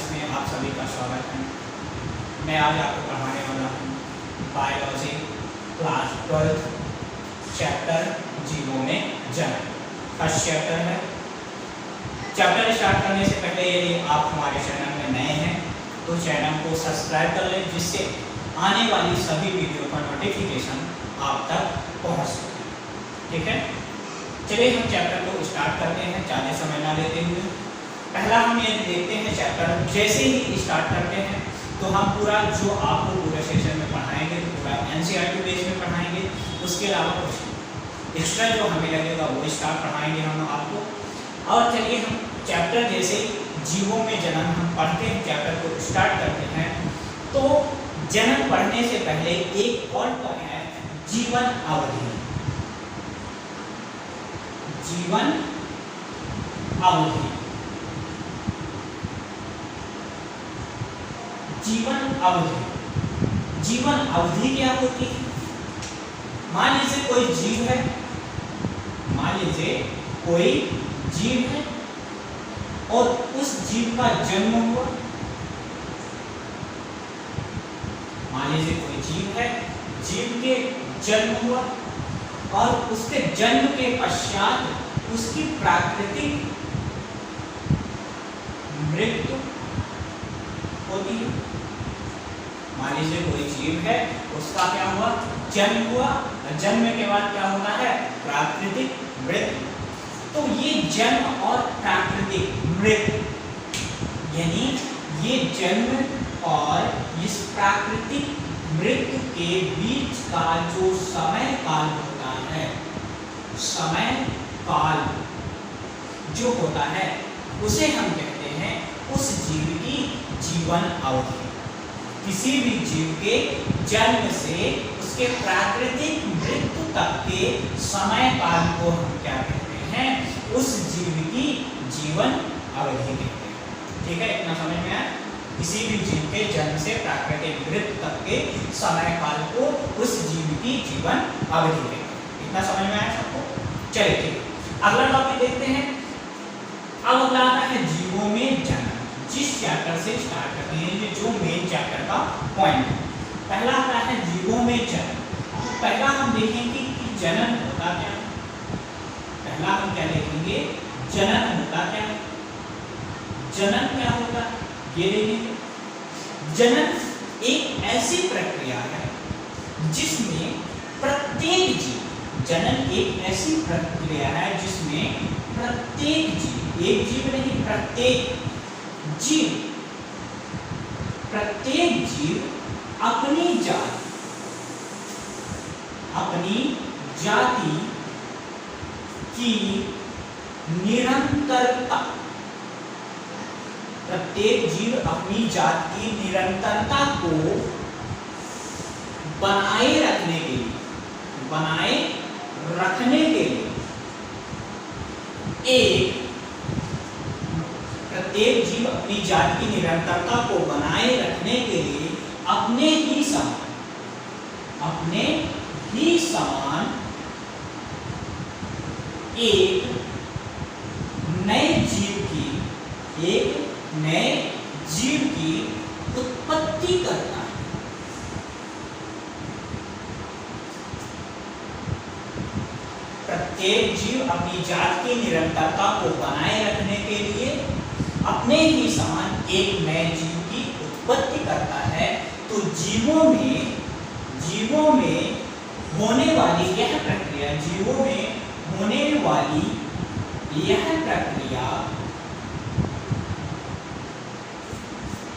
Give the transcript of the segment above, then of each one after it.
Classes में आप सभी का स्वागत है। मैं आज आपको पढ़ाने वाला हूँ बायोलॉजी क्लास 12 चैप्टर जीवों में जन्म। फर्स्ट चैप्टर है। चैप्टर स्टार्ट करने से पहले यदि आप हमारे चैनल में नए हैं तो चैनल को सब्सक्राइब कर लें, जिससे आने वाली सभी वीडियो का नोटिफिकेशन आप तक पहुँच सके। ठीक है, चलिए हम चैप्टर को स्टार्ट करते हैं ज़्यादा समय ना लेते हुए। पहला हम ये देखते हैं चैप्टर जैसे ही स्टार्ट करते हैं तो हम पूरा जो आपको पूरे सेशन में पढ़ाएंगे तो पूरा एनसीईआरटी बेस में पढ़ाएंगे। उसके अलावा कुछ एक्स्ट्रा जो हमें लगेगा वो स्टार्ट पढ़ाएंगे हम आपको। और चलिए हम चैप्टर जैसे जीवों में जन्म हम पढ़ते हैं, चैप्टर को स्टार्ट करते हैं। तो जन्म पढ़ने से पहले एक और टर्म है जीवन अवधि। जीवन अवधि, जीवन अवधि। जीवन अवधि क्या होती है? मान लीजिए कोई जीव है, मान लीजिए कोई जीव है और उस जीव का जन्म हुआ। मान लीजिए कोई जीव है, जीव के जन्म हुआ और उसके जन्म के पश्चात उसकी प्राकृतिक मृत्यु होती है। मान लीजिए कोई जीव है, उसका क्या हुआ? जन्म हुआ, और जन्म के बाद क्या होता है? प्राकृतिक मृत्यु। तो ये जन्म और प्राकृतिक मृत्यु, यानी ये जन्म और इस प्राकृतिक मृत्यु के बीच का जो समय काल होता है, समय काल जो होता है उसे हम कहते हैं उस जीव की जीवन अवधि। किसी भी जीव के जन्म से उसके प्राकृतिक मृत्यु तक के समय काल को हम क्या कहते हैं? उस जीव की जीवन अवधि कहते हैं। ठीक है, इतना समझ में आया? किसी भी जीव के जन्म से प्राकृतिक मृत्यु तक के समय काल को उस जीव की जीवन अवधि कहते हैं। इतना समझ में आया सबको? चलिए ठीक है, अगला टॉपिक देखते हैं। अब अगला आता है जीवों में जन्म। जिस चैप्टर से स्टार्ट करते हैं, ये जो मेन चैप्टर का पॉइंट है। पहला आता है जीवों में जन्म। तो पहला हम देखेंगे कि जनन होता क्या है। पहला हम क्या देखेंगे? जनन होता क्या है। जनन क्या होता है ये देखेंगे। जनन एक ऐसी प्रक्रिया है जिसमें प्रत्येक जीव, जनन एक ऐसी प्रक्रिया है जिसमें प्रत्येक जीव, एक जीव नहीं, प्रत्येक जीव अपनी जाति की निरंतरता, प्रत्येक जीव अपनी जाति की निरंतरता को बनाए रखने के लिए प्रत्येक जीव अपनी जाति की निरंतरता को बनाए रखने के लिए अपने ही समान एक नए जीव की उत्पत्ति करता है। प्रत्येक जीव अपनी जाति की निरंतरता को बनाए रखने के लिए अपने ही समान एक नए जीव की उत्पत्ति करता है। तो जीवों में होने वाली यह प्रक्रिया,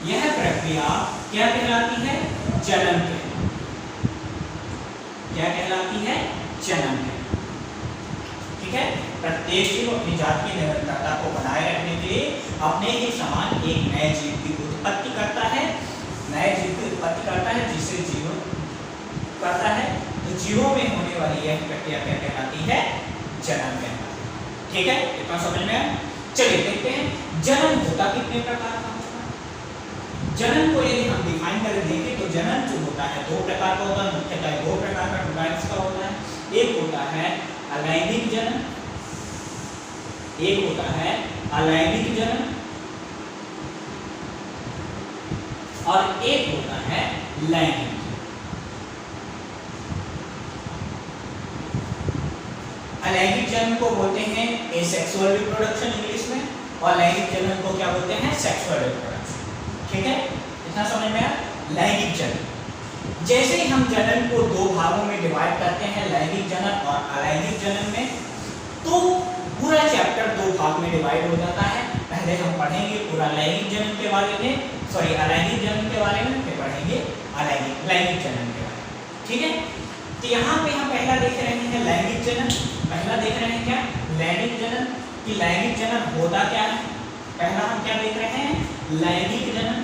यह प्रक्रिया क्या कहलाती है? जनन कहलाती है। क्या कहलाती है? जनन है। ठीक है, प्रत्येक जीव अपनी जाति की निरंतरता को बनाए रखने के लिए अपने ही समान एक नए जीव की उत्पत्ति करता है। जिसे जीवन करता है। तो जीवों में होने वाली यह प्रक्रिया क्या कहलाती है? जनन कहलाती है। ठीक है, इतना समझ में आया? चलिए देखते हैं जनन होता कितने प्रकार का होता है। जनन को यदि हम डिफाइन करके देखें तो जनन जो होता है दो प्रकार का होता है, मुख्यतः दो प्रकार का डिवाइस का होता है। एक होता है अलैंगिक जनन, एक होता है अलैंगिक जनन और एक होता है लैंगिक। अलैंगिक जन्म को बोलते हैं एसेक्सुअल रिप्रोडक्शन इंग्लिश में, और लैंगिक जन्म को क्या बोलते हैं? Sexual reproduction. ठीक है, इतना समझ में आया? लैंगिक जन्म, जैसे ही हम जनन को दो भागों में डिवाइड करते हैं, लैंगिक जनन और अलैंगिक जनन में, तो पूरा चैप्टर दो भाग में डिवाइड हो जाता है। पहले हम पढ़ेंगे पूरा लैंगिक जनन के बारे में, सॉरी अलैंगिक जनन के बारे में, फिर पढ़ेंगे लैंगिक जनन के बारे में। ठीक है, तो यहाँ पे हम पहला देख रहे हैं लैंगिक जनन। पहला देख रहे हैं क्या? लैंगिक जनन। कि लैंगिक जनन होता क्या है? पहला हम क्या देख रहे हैं? लैंगिक जनन।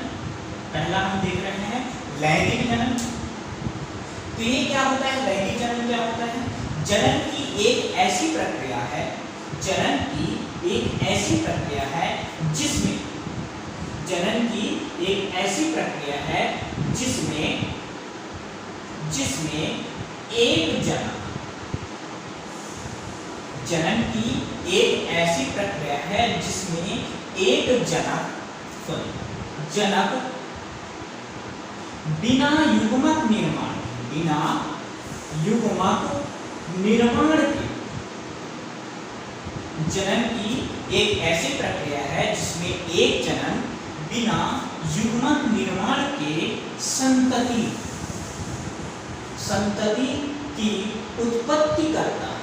पहला हम देख रहे हैं लैंगिक जनन। तो ये क्या होता है? लैंगिक जनन क्या होता है? जनन की एक ऐसी प्रक्रिया है, जनन की एक ऐसी प्रक्रिया है जिसमें, जनन की एक ऐसी प्रक्रिया है जिसमें एक जनक, जनन की एक ऐसी प्रक्रिया है जिसमें एक जनक बिना युग्मक निर्माण के, जनन की एक ऐसी प्रक्रिया है जिसमें एक जनन बिना युग्मक निर्माण के संतति की उत्पत्ति करता है।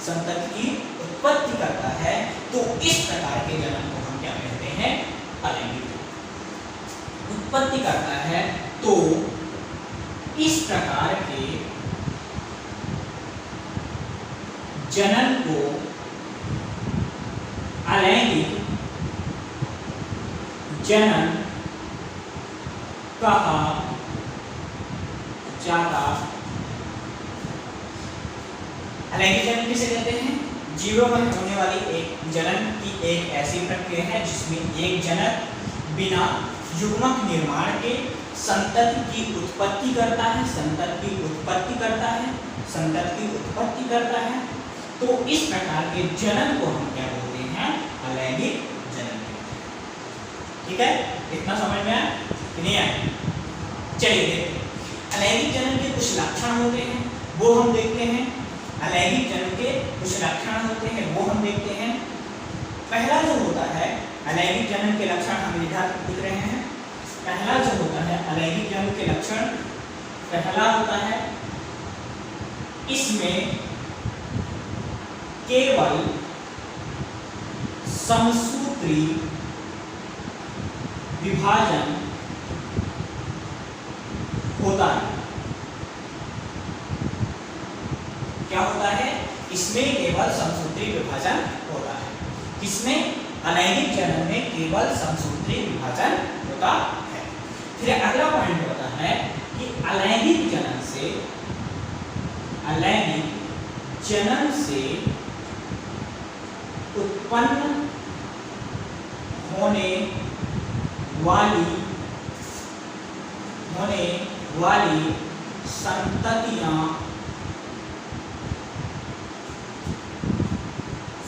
संतति की उत्पत्ति करता है, तो इस प्रकार के जनन को हम क्या कहते हैं? अलैंगिक। उत्पत्ति करता है, तो इस प्रकार के जनन को अलैंगिक जनन कहा जाता। अलैंगिक जनन किसे कहते हैं? जीवों में होने वाली एक जनन की एक ऐसी प्रक्रिया है जिसमें एक जनक बिना युग्मक निर्माण के संतति की उत्पत्ति करता है, संतति की उत्पत्ति करता है। तो इस प्रकार के जनन को हम क्या बोलते हैं? अलैंगिक जनन। ठीक है, इतना समझ में आया कि नहीं आया? चलिए देखते हैं अलैंगिक जनन के कुछ लक्षण होते हैं, वो हम देखते हैं। अलैंगिक जनन के कुछ लक्षण होते हैं, वो हम देखते हैं। पहला जो होता है अलैंगिक जनन के लक्षण, हम इधर लिख रहे हैं। पहला जो होता है अलैंगिक जनन के लक्षण, पहला होता है इसमें केवल समसूत्री विभाजन होता है। क्या होता है? इसमें केवल समसूत्री विभाजन होता है। किसमें? अलैंगिक जनन में केवल समसूत्री विभाजन होता है। फिर अगला पॉइंट होता है कि अलैंगिक जनन से उत्पन्न होने वाली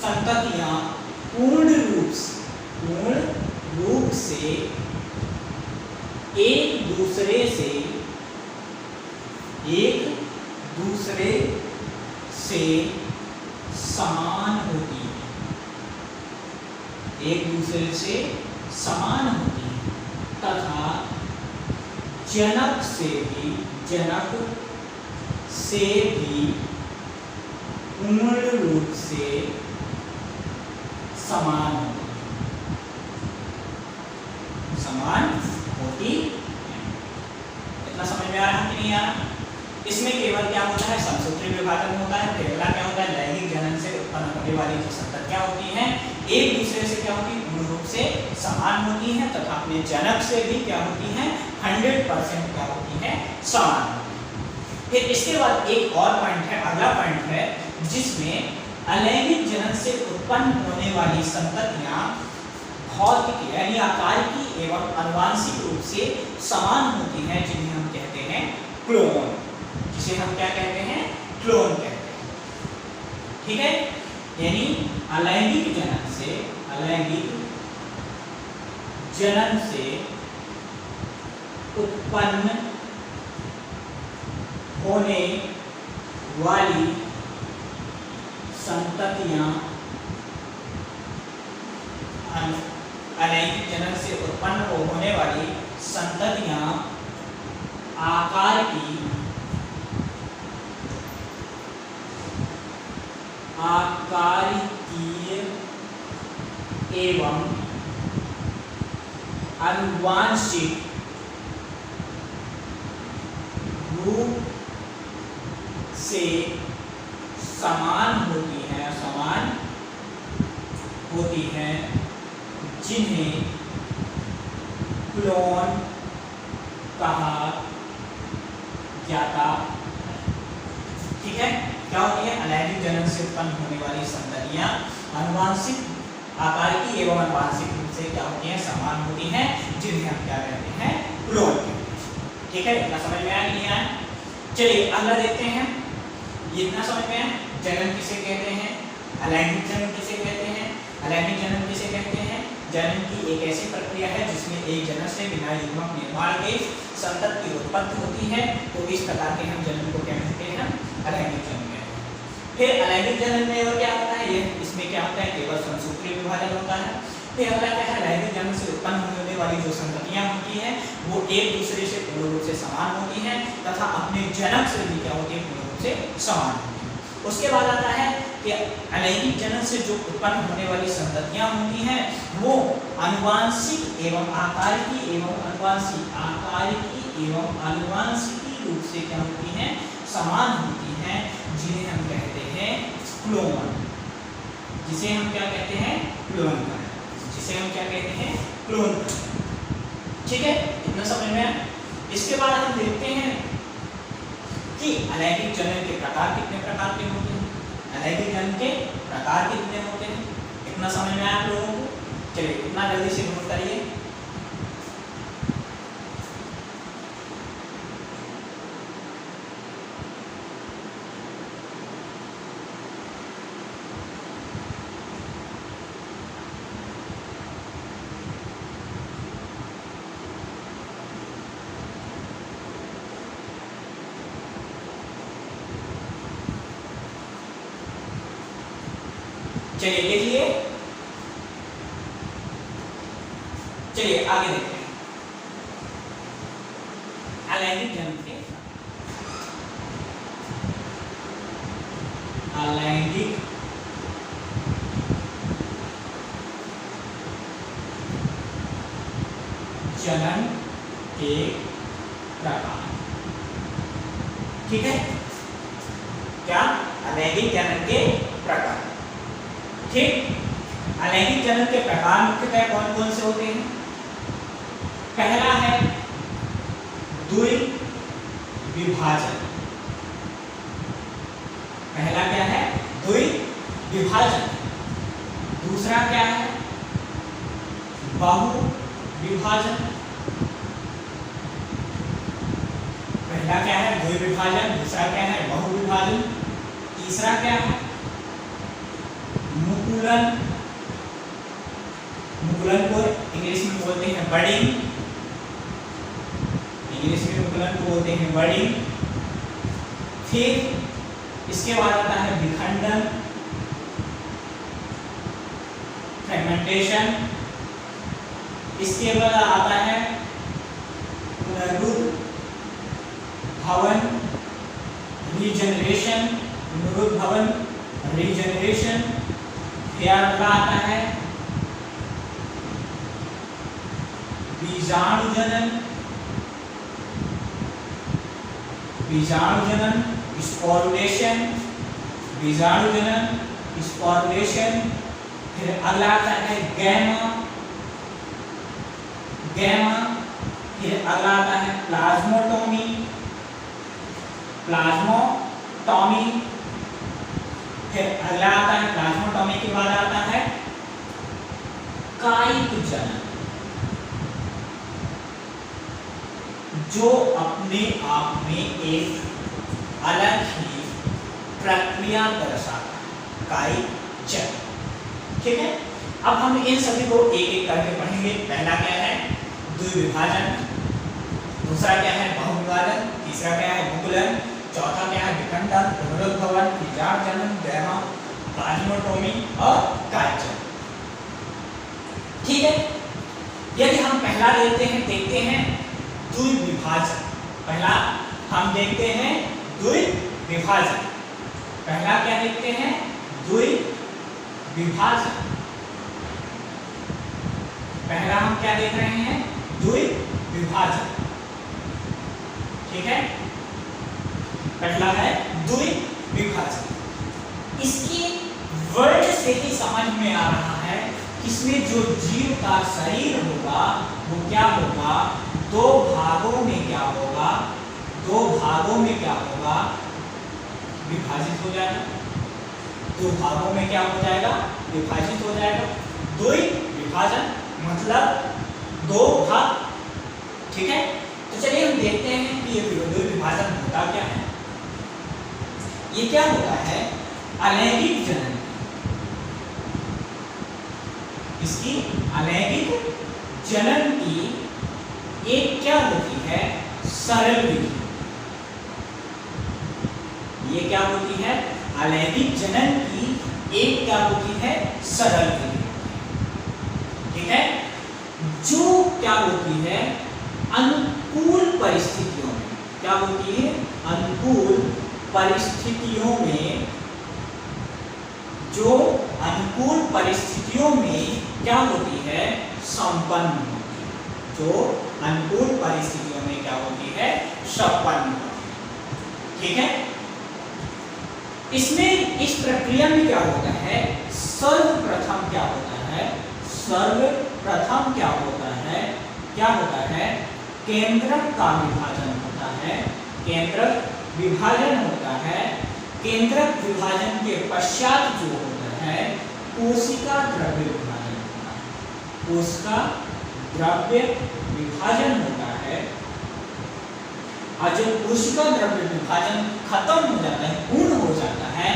संततियां पूर्ण रूप से एक दूसरे से समान होती है, एक दूसरे से समान होती है, तथा जनक से भी पूर्ण रूप से समान होती है। इतना समझ में आ रहा है कि नहीं आ रहा? इसमें केवल क्या होता है? समसूत्री विभाजन होता है। पहला क्या होता है? लैंगिक जनन से उत्पन्न होने वाली जो संततियां होती हैं एक दूसरे से क्या होती है? पूर्ण रूप से समान होती हैं, तथा अपने जनक से भी क्या होती हैं? 100% क्या होती है? समान होती है। फिर इसके बाद एक और पॉइंट है, अगला पॉइंट है, जिसमें अलैंगिक जनन से उत्पन्न होने वाली संततियां भौतिक यानी आकार की एवं आनुवंशिक रूप से समान होती हैं, जिन्हें हम कहते हैं क्लोन। जिसे हम क्या कहते हैं? क्लोन कहते हैं। ठीक है, यानी अलैंगिक जन्म से उत्पन्न होने वाली संततियां अलैंगिक जन्म से उत्पन्न होने वाली संततियां आकारिकीय एवं आनुवांशिक रूप से समान होती हैं जिन्हें क्लोन कहा जाता है। ठीक है, क्या होती है? अलैंगिक जन्म से उत्पन्न होने वाली संततियां आनुवांशिक आकारिकी एवं आनुवांशिक रूप से क्या होती हैं? समान होती हैं, जिन्हें हम क्या कहते हैं? क्लोन कहते हैं। ठीक है, इतना समझ में आया कि नहीं आया? चलिए अगला देखते हैं। ये इतना समझ में आया? जन्म किसे कहते हैं? अलैंगिक जन्म किसे कहते हैं? अलैंगिक जन्म किसे कहते हैं? जन्म की एक ऐसी प्रक्रिया है जिसमें एक जनक से बिना युग्मक निर्माण के संतति की उत्पत्ति होती है, तो इस प्रकार के हम जन्म को क्या कहते हैं? अलैंगिक जन्म कहते हैं। फिर अलैंगिक जन्म में और क्या होता है? ये इसमें क्या होता है? केवल समसूत्रीय विभाजन होता है। फिर अगला क्या है? अलैंगिक जन्म से उत्पन्न होने वाली जो संततियां होती हैं वो एक दूसरे से पूर्ण रूप से समान होती हैं तथा अपने जनक से भी क्या होती है? पूर्ण रूप से समान होती है। उसके बाद आता है कि अलैंगिक जन्म से जो उत्पन्न होने वाली संततियां होती हैं वो आनुवांशिक एवं आकारिकी एवं आनुवांशिकी रूप से क्या होती हैं? समान होती हैं, जिन्हें हम कहते हैं क्लोन। जिसे हम क्या कहते हैं? क्लोन। जिसे हम क्या कहते हैं? क्लोन। ठीक है, इतना समझ में आया? इसके बाद हम देखते हैं कि अलैंगिक जन्म के प्रकार कितने प्रकार के होते हैं। अलैंगिक जन्म के प्रकार कितने होते हैं? इतना समझ में आया आप लोगों को? चलिए इतना जल्दी से नोट करिए। चलिए देखिए, चलिए आगे देखते हैं। अलैंगिक जन्म के अलैंगिक जन्म के प्रकार। ठीक है, क्या? अलैंगिक जन्म के प्रकार। ठीक, अलैंगिक जन्म के प्रकार मुख्यतः कौन कौन से होते हैं? पहला है द्विविभाजन। पहला क्या है? द्विविभाजन। दूसरा क्या है? बहुविभाजन। पहला क्या है? द्विविभाजन। दूसरा क्या है? बहुविभाजन। तीसरा क्या है? मुकुलन। मुकुलन को इंग्लिश में बोलते हैं बडिंग। इंग्लिश में मुकुलन को बोलते हैं बडिंग। फिर इसके बाद आता है विखंडन, फ्रेगमेंटेशन। इसके बाद आता है पुनरुद्भवन, रीजनरेशन। पुनरुद्भवन, रीजनरेशन। फिर अगला आता है बीजाणुजनन। बीजाणुजनन, स्पोरुलेशन। बीजाणुजनन, स्पोरुलेशन। फिर अगला आता है गैमा। गैमा। फिर अगला आता है प्लाज्मोटोमी। प्लाज्मोटोमी। फिर अगला आता है प्लाज्मोटोमी के बाद आता है कायिक जनन, जो अपने आप में एक अलग ही प्रक्रिया दर्शाता है। कायिक जनन। ठीक है, अब हम इन सभी को एक एक करके पढ़ेंगे। पहला क्या है? द्विविभाजन। दूसरा क्या है? बहुविभाजन। तीसरा क्या है? मुकुलन। चौथा क्या है? विखंडन, पुनरुद्भवन, विजात जनन, गैमा, प्लाज्मोटोमी और कायचन। ठीक है, यदि हम पहला लेते हैं, देखते हैं द्विविभाजन। पहला हम देखते हैं द्विविभाजन। पहला क्या देखते हैं? द्विविभाजन। पहला हम क्या देख रहे हैं? द्विविभाजन। ठीक है, पहला है द्विविभाजन। इसकी वर्ड से ही समझ में आ रहा है कि इसमें जो जीव का शरीर होगा वो क्या होगा? दो भागों में क्या होगा? दो भागों में क्या होगा? विभाजित हो जाएगा। दो भागों में क्या हो जाएगा? विभाजित हो जाएगा। द्विविभाजन मतलब दो भाग। ठीक है, तो चलिए हम देखते हैं कि ये द्विविभाजन होता क्या है। ये क्या होता है? अलैंगिक जनन। इसकी अलैंगिक जनन की एक क्या होती है? सरल विधि। ये क्या होती है? अलैंगिक जनन की एक क्या होती है? सरल विधि। ठीक है, जो क्या होती है? अनुकूल परिस्थितियों में क्या होती है? अनुकूल परिस्थितियों में, जो अनुकूल परिस्थितियों में क्या होती है? संपन्न होती है। जो अनुकूल परिस्थितियों में क्या होती है? संपन्न होती है। ठीक है, इसमें इस प्रक्रिया में क्या होता है? सर्वप्रथम क्या होता है? सर्वप्रथम क्या होता है? क्या होता है? केंद्रक का विभाजन होता है। केंद्रक विभाजन होता है। केंद्रक विभाजन के पश्चात जो होता है कोशिका द्रव्य विभाजन होता है। कोशिका द्रव्य विभाजन होता है। और जब कोशिका द्रव्य विभाजन खत्म हो जाता है, पूर्ण हो जाता है,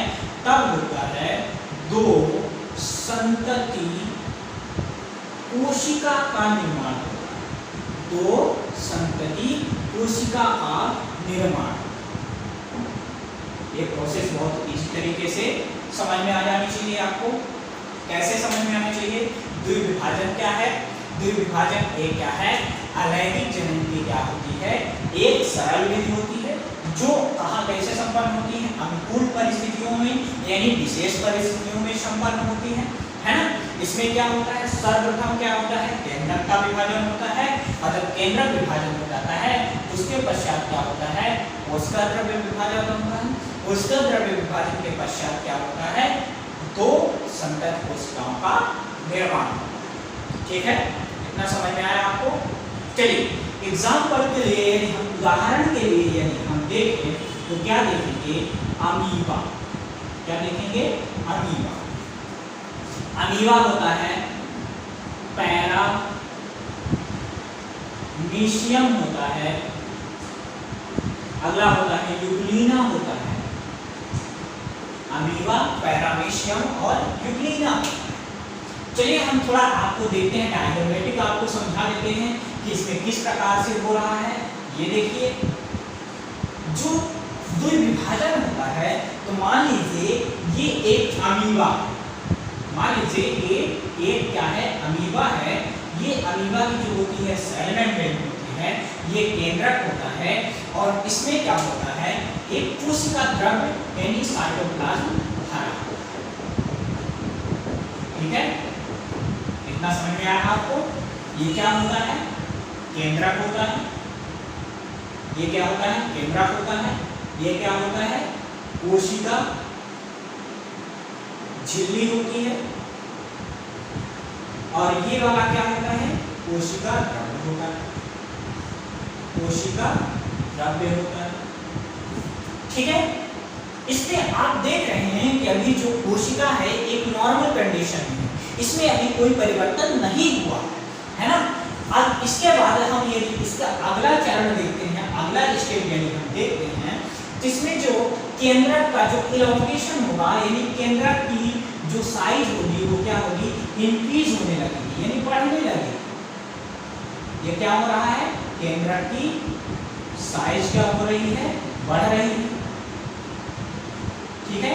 तब होता है दो संतति कोशिका का निर्माण होता है। दो संतति कोशिका का निर्माण। ये प्रोसेस बहुत इसी तरीके से समझ में आ जानी चाहिए आपको। कैसे समझ में आना चाहिए? द्विविभाजन क्या है? द्विविभाजन एक क्या है? अलैंगिक जनन की क्या होती है? एक सरल विधि होती है जो कहाँ कैसे संपन्न होती है? अनुकूल परिस्थितियों में, यानी विशेष परिस्थितियों में संपन्न होती है ना? इसमें क्या होता है? सर्वप्रथम क्या होता है? केंद्रक का विभाजन होता है। और जब केंद्रक विभाजन हो जाता है उसके पश्चात क्या होता है? कोशिका द्रव्य विभाजन होता है। कोशिका द्रव्य विभाजन के पश्चात क्या होता है? दो संतत कोशिकाओं का निर्माण होता है। ठीक है, इतना समझ में आया आपको? चलिए एग्जाम्पल के लिए, यदि हम उदाहरण के लिए यदि हम देखें तो क्या देखेंगे? अमीबा। क्या देखेंगे? अमीबा। अमीबा होता है पैरामीशियम होता है। अगला होता है यूग्लिना होता है। अमीबा, पैरामीशियम और यूग्लिना। चलिए हम थोड़ा आपको देखते हैं, डायग्रामेटिक आपको समझा देते हैं कि इसमें किस प्रकार से हो रहा है। ये देखिए, जो द्विविभाजन होता है तो मान लीजिए ये एक अमीबा है। मान लीजिए एक क्या है? अमीबा है। ये अमीबा की जो होती है सेल मेम्ब्रेन होती है, ये केंद्रक होता है। और इसमें क्या होता है? एक कोशिका द्रव्य यानी साइटोप्लाज्म भरा। ठीक है, इतना समझ में आया आपको? ये क्या होता है? केंद्रक होता है। ये क्या होता है? केंद्रक होता है। ये क्या होता है? कोशिका झिल्ली होती है। और ये वाला क्या होता है? कोशिका द्रव्य होता है। कोशिका द्रव्य होता है। ठीक है, इसमें आप देख रहे हैं कि अभी जो कोशिका है एक नॉर्मल कंडीशन में है, इसमें अभी कोई परिवर्तन नहीं हुआ है ना। अब इसके बाद हम यदि इसका अगला चरण देखते हैं, अगला स्टेप यदि हम देखते हैं, जिसमें जो केंद्रक का जो इलॉन्गेशन होगा, यानी केंद्रक की जो साइज होगी वो क्या होगी, इंक्रीज होने लगेगी, यानी बढ़ने लगेगी। ये क्या हो रहा है, केंद्रक की साइज क्या हो रही है, बढ़ रही है। ठीक है,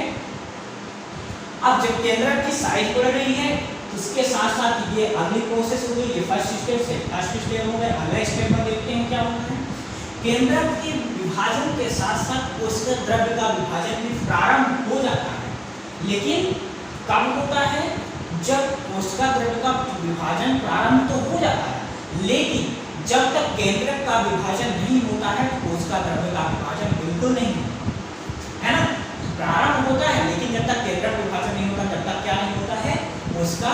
अब जब केंद्रक की साइज बढ़ रही है तो उसके साथ साथ ये अगली प्रोसेस हो गई, ये फर्स्ट स्टेप से फर्स्ट स्टेप हो गया। अगला स्टेप में देखते हैं क्या होता है। केंद्रक के विभाजन के साथ साथ कोशिका द्रव्य का विभाजन भी प्रारंभ हो जाता है, लेकिन कब होता है, जब कोशिका द्रव्य का विभाजन प्रारंभ तो हो जाता है, लेकिन जब तक केंद्रक का विभाजन नहीं होता है कोशिका द्रव्य का विभाजन बिल्कुल नहीं है ना। प्रारंभ होता है लेकिन जब तक केंद्रक विभाजन नहीं होता तब तक क्या नहीं होता है, कोशिका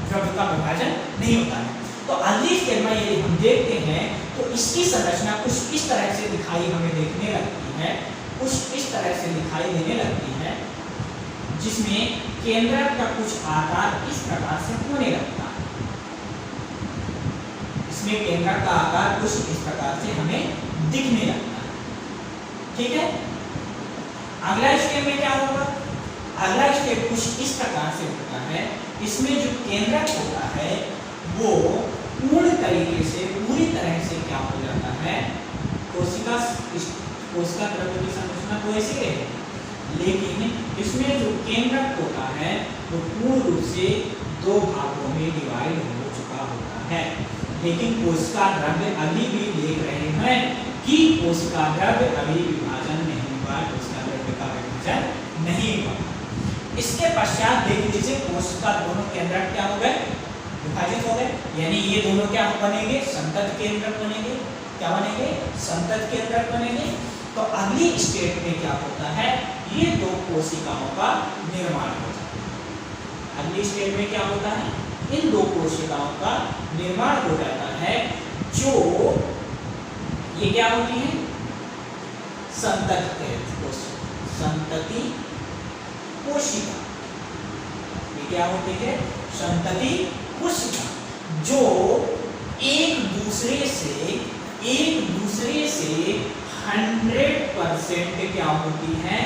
द्रव्य का विभाजन नहीं होता है। तो अगली स्टेप में यदि हम देखते हैं तो इसकी संरचना कुछ इस तरह से दिखाई हमें देखने लगती है, कुछ इस तरह से दिखाई देने लगती है, जिसमें केंद्रक का कुछ आकार इस प्रकार से होने लगता है। इसमें केंद्रक का आकार कुछ इस प्रकार से हमें दिखने लगता है। ठीक है, अगला स्टेप में क्या होगा, अगला स्टेप कुछ इस प्रकार से होता है। इसमें जो केंद्रक होता है वो पूर्ण तरीके से पूरी तरह से क्या हो जाता है, कोशिका द्रव्य की संरचना तो ऐसी रहेगी, लेकिन इसमें जो केंद्रक होता है वो पूर्ण रूप से दो भागों में डिवाइड हो चुका होता है। लेकिन कोशिका द्रव्य अभी भी देख रहे हैं कि कोशिका द्रव्य अभी विभाजन नहीं हुआ, कोशिका द्रव्य का विभाजन नहीं हुआ। इसके पश्चात देख लीजिए कोशिका दोनों केंद्रक क्या हो गए, विभाजित हो गए, यानी ये दोनों क्या बनेंगे, संतत केंद्रक बनेंगे। क्या बनेंगे, संतत केंद्रक बनेंगे। तो अगली स्टेप में क्या होता है, ये दो कोशिकाओं का निर्माण होता है। अगली स्टेप में क्या होता है, इन दो कोशिकाओं का निर्माण हो जाता है, जो ये क्या होती है, संतति कोशिका। ये क्या होती है, संतति कोशिका, जो एक दूसरे से 100% क्या होती है,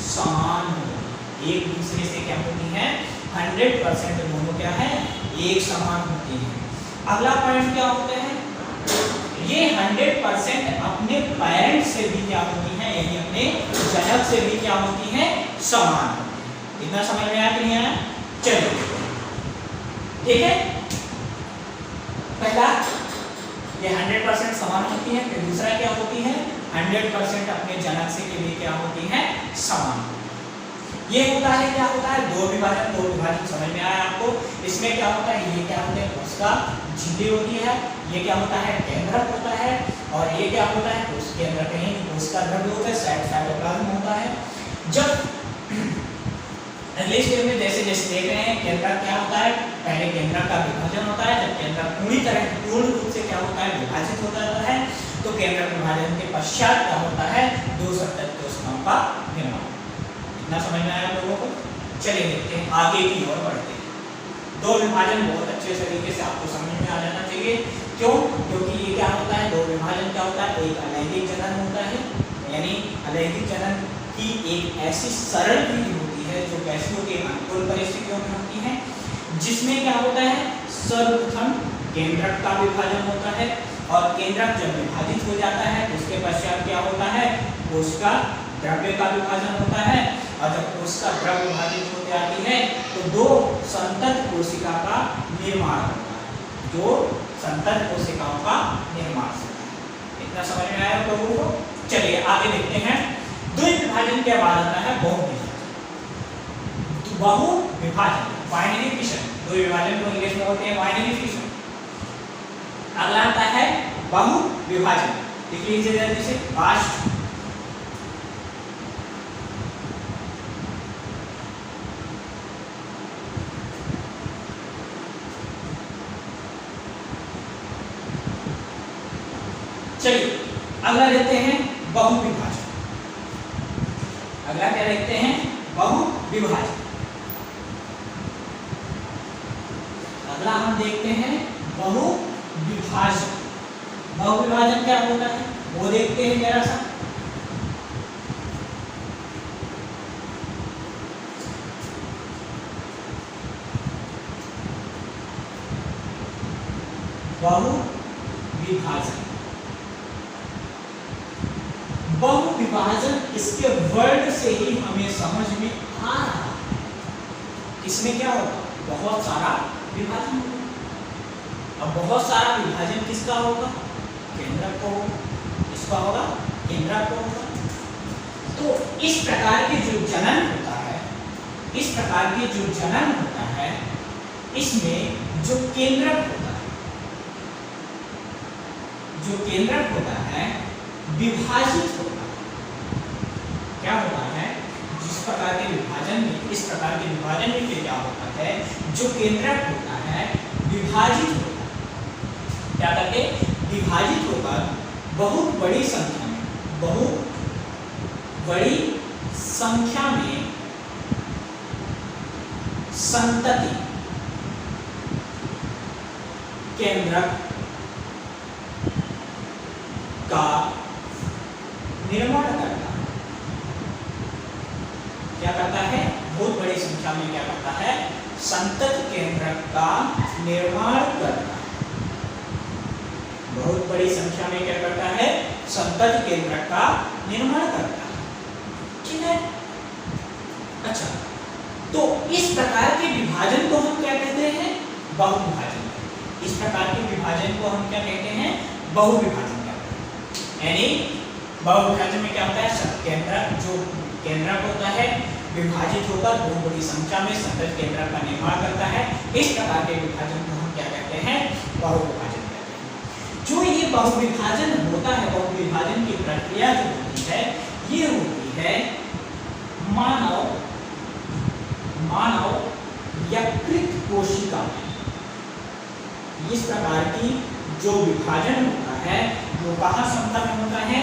समान होती है। एक दूसरे से क्या होती है, 100% दोनों क्या है, एक समान होती है। अगला पॉइंट क्या होता है, ये 100% अपने पेरेंट से भी क्या होती है, यानी अपने जनक से भी क्या होती है, समान होती है। इतना समझ में आया कि नहीं आया, चलिए ठीक है। पहला ये 100% समान होती है, फिर दूसरा क्या होती है, 100% अपने जनक से के लिए क्या होती है, समान। ये होता है, क्या होता है, दो विभाजन समझ में आया आपको। इसमें क्या होता है, ये क्या होता है, कोशिका झिल्ली होती है, ये क्या होता है, केंद्रक होता है, और ये क्या होता है, उसके अंदर कहीं कोशिका द्रव्य होता है, साइटोप्लाज्म होता है। जब अगले स्टेप में जैसे जैसे देख रहे हैं, केंद्रक क्या होता है, पहले केंद्रक का विभाजन होता है। जब केंद्रक पूर्ण रूप से क्या होता है, विभाजित होता है, तो केंद्रक विभाजन के पश्चात क्या होता है, दो संतत कोशिकाओं का निर्माण। इतना समझ में आया लोगों को, चलिए देखते हैं, आगे की ओर बढ़ते हैं। दो विभाजन बहुत अच्छे तरीके से आपको समझ में आ जाना चाहिए। क्यों, क्योंकि ये क्या होता है, दो विभाजन क्या होता है, एक अलैंगिक जनन होता है, यानी अलैंगिक जनन की एक ऐसी सरल विधि होती है जो कैसी होती है, अनुकूल परिस्थितियों में होती है, जिसमें क्या होता है, सर्वप्रथम केंद्रक का विभाजन होता है, और केंद्रक जब विभाजित हो जाता है उसके पश्चात क्या होता है, कोशिका द्रव्य का विभाजन होता है, और जब कोशिका द्रव्य विभाजित हो जाती है तो दो संतत कोशिका का निर्माण होता है, जो संतत कोशिकाओं का निर्माण होता है। इतना समझ में आया लोगों को, चलिए आगे देखते हैं। द्वितीय विभाजन के बाद आता है बहुविभाजन, बाइनरी फिशन। दो विभाजन को इंग्लिश में होते हैं बाइनरी फिशन। अगला आता है बहुविभाजन, लिख लीजिए जल्दी से, बास्ट। चलिए अगला देखते हैं बहुविभाजन। अगला क्या देखते हैं, बहुविभाजन। अगला हम देखते हैं बहुविभाजन। बहुविभाजन क्या होता है वो देखते हैं जरा सा। बहुविभाजन। बहुविभाजन इसके वर्ड से ही हमें समझ में आ रहा है। इसमें क्या होगा? बहुत सारा विभाजन होगा। अब बहुत सारा विभाजन किसका होगा? केंद्रक को होगा। किसका होगा? केंद्रक को होगा। तो इस प्रकार के जो जनन होता है, इस प्रकार के जो जनन होता है, इसमें जो केंद्रक होता है, जो केंद्रक होता है विभाजित होता है। क्या होता है? जिस प्रकार के विभाजन में, इस प्रकार के विभाजन में क्या होता है? जो केंद्रक होता है विभाजित होता है। क्या करके? विभाजित होकर बहुत बड़ी संख्या में, बहुत बड़ी संख्या में संतति केंद्रक का निर्माण करता है। क्या करता है? बहुत बड़ी संख्या में क्या करता है? संतति केंद्रक का निर्माण करता है। बहुत बड़ी संख्या में क्या करता है? संतति केंद्रक का निर्माण करता है। ठीक है? अच्छा, तो इस प्रकार के विभाजन को हम क्या कहते हैं? बहुविभाजन। इस प्रकार के विभाजन को हम क्या कहते हैं? बहुविभाजन कहते हैं। यानी बहुविभाजन में क्या होता है? सब केंद्रक, जो केंद्रक होता है विभाजित होकर बहुत बड़ी संख्या में संतति केंद्रक का निर्माण करता है। इस प्रकार के विभाजन को हम क्या कहते हैं? बहुविभाजन कहते हैं। जो ये बहुविभाजन होता है, बहुविभाजन की प्रक्रिया जो होती है, ये होती है मानव यकृत कोशिका में। इस प्रकार की जो विभाजन होता है वो कहाँ क्षमता में होता है?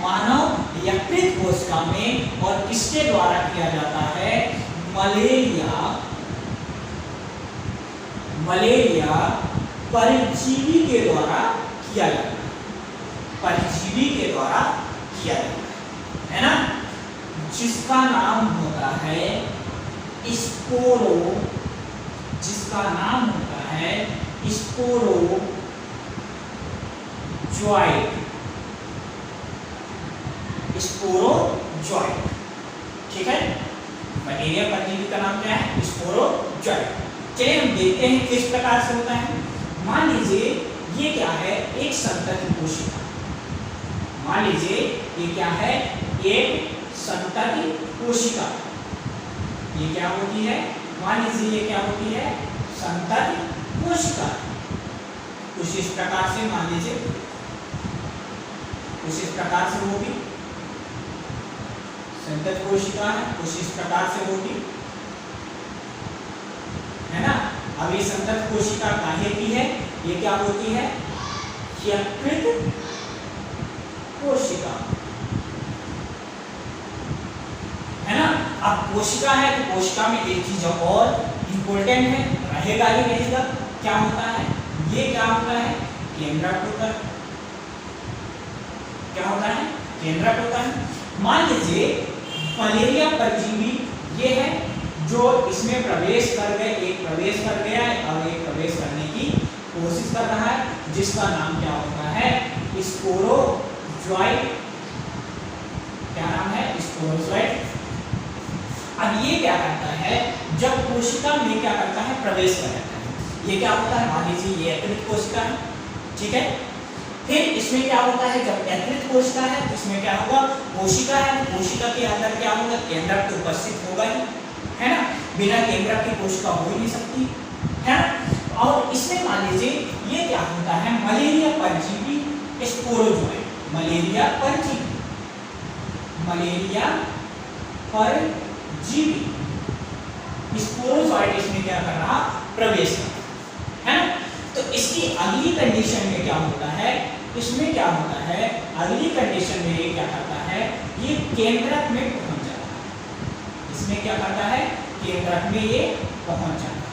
मानव यकृत कोशिका में। और किसके द्वारा किया जाता है? मलेरिया परजीवी के द्वारा किया जाता है। परजीवी के द्वारा किया जाता है ना? जिसका नाम होता है स्पोरो, जिसका नाम होता है स्पोरोजोइट। स्पोरोजोइट। ठीक है? मलेरिया परजीवी का नाम क्या है? स्पोरोजोइट। चलिए हम देखते हैं किस प्रकार से होता है। मान लीजिए ये क्या है? एक संतति कोशिका। मान लीजिए ये क्या है? एक संतति कोशिका। ये क्या होती है? मान लीजिए ये क्या होती है? संतति कोशिका। कुछ इस प्रकार से मान लीजिए, कुछ इस प्रकार से होगी संतति कोशिका है, कुछ इस प्रकार से होगी, है ना? अब ये संतति कोशिका काहे की है? ये क्या होती है? यकृत कोशिका, है ना? अब कोशिका है तो कोशिका में एक चीज और इंपॉर्टेंट है, रहेगा ही रहेगा। क्या होता है? ये क्या होता है? केंद्रक होता है। क्या होता है? केंद्रक होता है। मान लीजिए मलेरिया परजीवी ये है जो इसमें प्रवेश कर गए, एक प्रवेश कर गया है और एक प्रवेश करने की कोशिश कर रहा है, जिसका नाम क्या होता है? स्पोरोजोइट। क्या नाम है? स्पोरोजोइट। अब ये क्या करता है? जब कोशिका में क्या करता है? प्रवेश कर जाता है। ये क्या होता है? मान लीजिए ये यकृत कोशिका है। ठीक है? फिर इसमें क्या होता है? जब यकृत कोशिका है तो इसमें क्या होगा? कोशिका है, कोशिका के अंदर क्या होगा? केंद्रक तो उपस्थित होगा ही, है ना? बिना केंद्रक की कोशिका हो ही नहीं सकती, है ना? और इसमें मान लीजिए ये क्या होता है? मलेरिया परजीवी स्पोरोजोइट। मलेरिया परजीवी, मलेरिया परजीवी स्पोरोजोइट इसमें क्या कर रहा? प्रवेश कर रहा, है ना? तो इसकी अगली कंडीशन में क्या होता है? इसमें क्या होता है? अगली कंडीशन में ये क्या करता है? ये केंद्रक में पहुंच जाता है। इसमें क्या करता है? केंद्रक में ये पहुंच जाता है।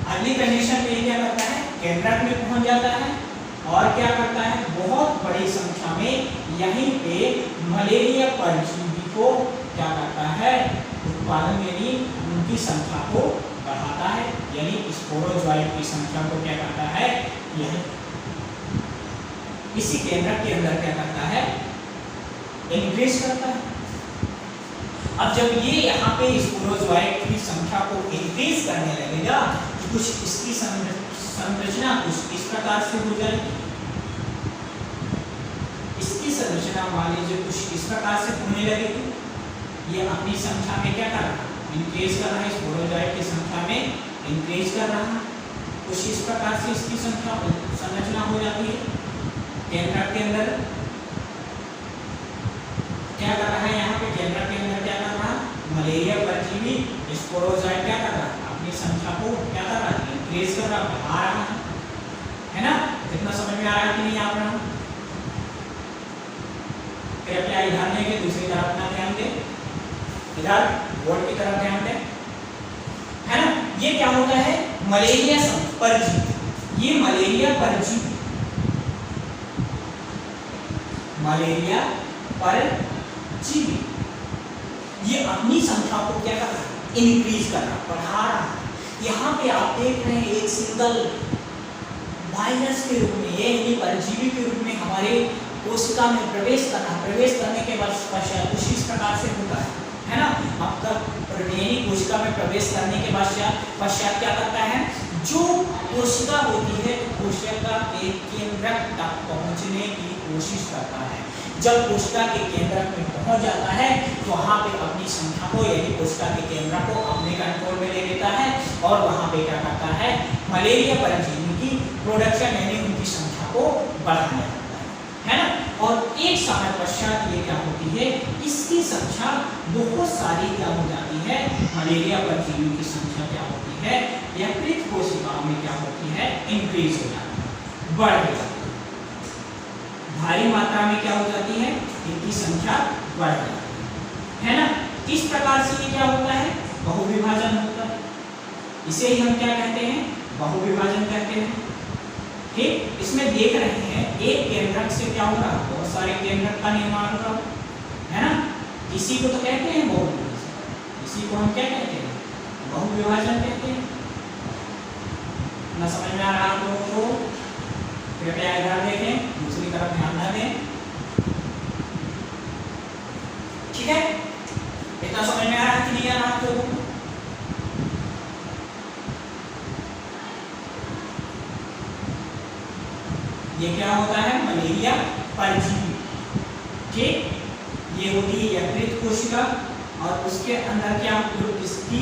अगली कंडीशन में ये क्या करता है? केंद्रक में पहुंच जाता है और क्या करता है? बहुत बड़ी संख्या में यहीं पे मलेरिया परजीवी को क्या करता है? उत्पादन यानी उनकी संख्या को बढ़ाता है यानी स्पोरोजोइट की संख्या को क्या करता है, यह इसी केंद्रक के अंदर क्या करता है, इंक्रीज करता है। अब जब ये यहाँ पे स्पोरोजोइट की संख्या को इंक्रीज करने लगेगा तो कुछ इसकी संरचना कुछ इस प्रकार से हो जाएगी। इसकी संरचना मान लीजिए कुछ इस प्रकार से होने लगेगी। ये अपनी संख्या में क्या कर रहा है, इंक्रीज कर रहा है, स्पोरोजोइट की संख्या में इंक्रीज कर रहा है। कुछ इस प्रकार से इसकी संरचना हो जाती है। केंद्रक के अंदर क्या कर रहा है, यहाँ पे केंद्रक के अंदर क्या कर रहा है, मलेरिया परजीवी स्पोरोजोइट क्या कर रहा है, अपनी संख्या को क्या कर रहा है, इंक्रीज कर रहा है, बढ़ा रहा है ना। कितना समझ में आ रहा है कि नहीं आप लोग? कृपया इधर नहीं के दूसरी तरफ अपना ध्यान दें, इधर बोर्ड की तरफ ध्यान दें, है ना। ये क्या होता है, मलेरिया परजीवी, ये मलेरिया परजीवी, मलेरिया परजीवी ये अपनी संख्या को क्या कर रहा है, इंक्रीज कर रहा है, बढ़ा रहा है। यहाँ पे आप देख रहे हैं एक सिंगल वायरस के रूप में, ये परजीवी के रूप में हमारे कोशिका में प्रवेश कर रहा है। प्रवेश करने के बाद पश्चात कुछ इस प्रकार से होता है ना। अब तक कोशिका में प्रवेश करने के पश्चात क्या करता है, जो कोशिका होती है कोशिका के केंद्रक तक पहुंचने की कोशिश करता है। जब कोशिका के केंद्रक में पहुंच जाता है तो वहां पे अपनी संख्या को यानी कोशिका के केंद्रक को अपने कंट्रोल में ले लेता है और वहां पे क्या करता है, मलेरिया परजीवी की प्रोडक्शन यानी उनकी संख्या को बढ़ाने लगता है ना। और एक समय पश्चात ये क्या होती है, इसकी संख्या बहुत सारी क्या हो जाती है, मलेरिया परजीवी की संख्या क्या होती है, यकृत कोशिकाओं में क्या होती है, इंक्रीज हो जाती है, बढ़ जाती है, भारी मात्रा में क्या हो जाती है, इनकी संख्या बढ़ जाती है ना। इस प्रकार से ये क्या होता है, बहुविभाजन होता है। इसे ही हम क्या कहते हैं, बहुविभाजन कहते हैं। ठीक, इसमें देख रहे हैं एक केंद्रक से क्या हो रहा है, बहुत सारे केंद्रक का निर्माण हो रहा है ना। इसी को तो कहते हैं बहुविभाजन, इसी को हम क्या कहते हैं, बहुविभाजन कहते हैं। ना समझ में आ रहा आप लोगों को? कृपया इधर देखें, दूसरी तरफ ध्यान न दें, ठीक है। इतना समझ में आ रहा है कि नहीं आ रहा आप लोगों को? ये क्या होता है, मलेरिया परजीवी। ठीक, ये होती है यकृत कोशिका और उसके अंदर क्या इसकी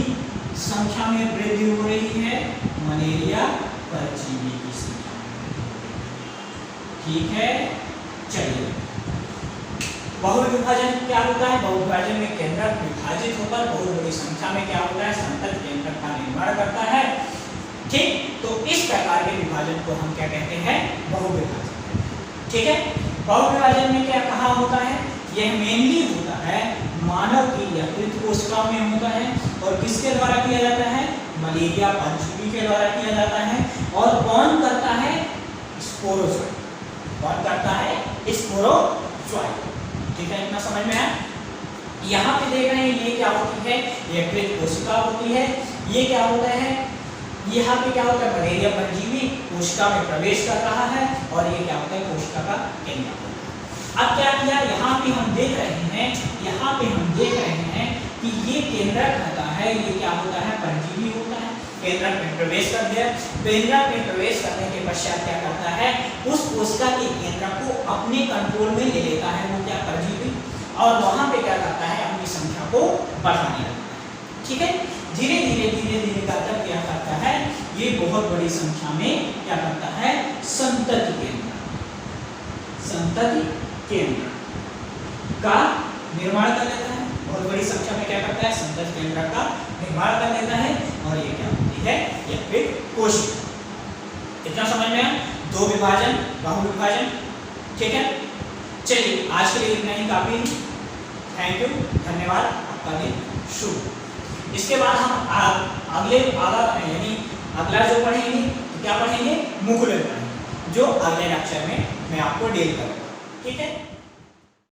संख्या में वृद्धि हो रही है, मलेरिया परजीवी की संख्या। ठीक है, चलिए बहुविभाजन क्या होता है, बहुविभाजन में केंद्रक विभाजित होकर बहुत बड़ी संख्या में क्या होता है, संतत केंद्रक का निर्माण करता है। ठीक, तो इस प्रकार के विभाजन को हम क्या कहते हैं, बहुविभाजन। ठीक है, बहुविभाजन में क्या कहा होता है, यह मेनली होता है मानव की यकृत कोशिकाओं में होता है और किसके द्वारा किया जाता है, मलेरिया परजीवी के द्वारा किया जाता है। और कौन करता है, स्पोरोजोइट। कौन करता है, स्पोरोजोइट। ठीक है, इतना समझ में आया। यहाँ पे देख रहे हैं ये क्या होती है, यकृत कोशिका होती है। ये क्या होता है, यहाँ पे क्या होता है, मलेरिया परजीवी कोशिका में प्रवेश कर रहा है और ये क्या होता है, कोशिका का केंद्र होता है। अब क्या किया, यहाँ पे हम देख रहे हैं, यहाँ पे हम देख रहे हैं कि ये केंद्रक होता है, ये क्या होता है, परजीवी होता है। केंद्रक में प्रवेश कर दिया, केंद्रक में प्रवेश करने के पश्चात क्या करता है, उस कोशिका के केंद्रक को अपने कंट्रोल में ले लेता है, वो क्या, परजीवी, और वहां पे क्या करता है, अपनी संख्या को बढ़ाने लगता है। ठीक है, धीरे धीरे करता क्या करता है, ये बहुत बड़ी संख्या में क्या करता है, संतति केंद्र का निर्माण कर लेता है। बहुत बड़ी संख्या में क्या करता है, संतति केंद्र का निर्माण कर लेता है और ये क्या होती है, यकृत कोशिका। इतना समझ में आया, दो विभाजन, बहुविभाजन। ठीक है, चलिए आज के लिए इतना ही काफी। थैंक यू, धन्यवाद, आपका दिन शुभ। इसके बाद हम यानी अगला जो पढ़ेंगे, तो क्या पढ़ेंगे, मुकुलन पढ़ेंगे, जो अगले लेक्चर में मैं आपको डील करूंगा। ठीक है।